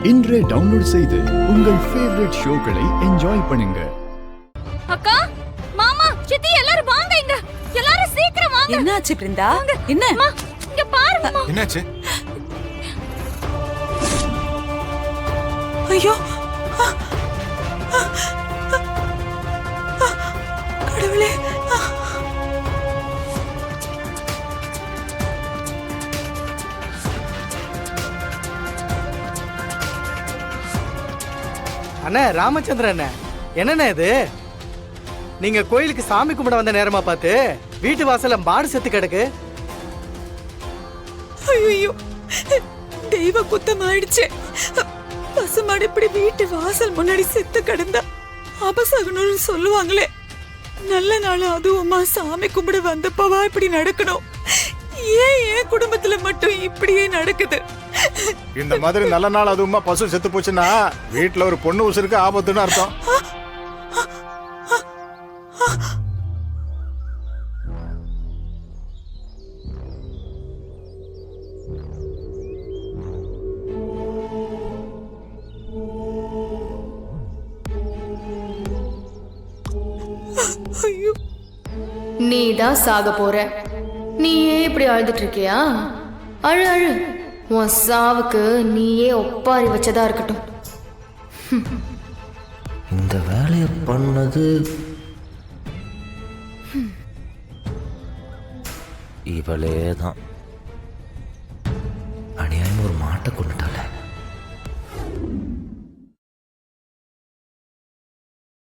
இன்றே டவுன்லோட் செய்து உங்கள் ஃபேவரட் ஷோக்களை என்ஜாய் பண்ணுங்க. அக்கா, மாமா, சித்தி எல்லாரும் வாங்க இங்க. எல்லாரும் சீக்கிரம் வாங்க. என்னாச்சு பிருந்தா? என்ன? அம்மா, இங்க பாருங்க. என்னாச்சு? ஐயோ! கடவுளே! அண்ணா ராமச்சந்திரன் அண்ணா, என்னண்ணா இது? நீங்க கோயிலுக்கு சாமி கும்பிட வந்த நேரமா பார்த்து வீட்டு வாசல்ல மாடு செத்து கிடக்கு. ஐயோ! தெய்வ குத்தம் ஆயிடுச்சு. பசுமாடு இப்படி வீட்டு வாசல் முன்னாடி செத்து கிடந்தா அபசகுனம்னு சொல்லுவாங்களே. நல்ல நாள் அதுவுமா சாமி கும்பிட வந்தப்பவா இப்படி நடக்கணும்? ஏன் குடும்பத்துல மட்டும் இப்படியே நடக்குது? இந்த மாதிரி நல்ல நாள் அதுவுமா பசு செத்து போச்சுன்னா வீட்டுல ஒரு பொண்ணு உசுருக்கு ஆபத்துன்னு அர்த்தம். ஐயோ! நீ தான் சாக போற. நீயே இப்படி அழுதுட்டு இருக்கியா? அழு அழு. உன் சாவுக்கு நீயே ஒப்பாரி வச்சதா இருக்கட்டும். இந்த வேலையை பண்ணது இவளே தான். அநியாயம் ஒரு மாட்டை கொண்டுட்டா.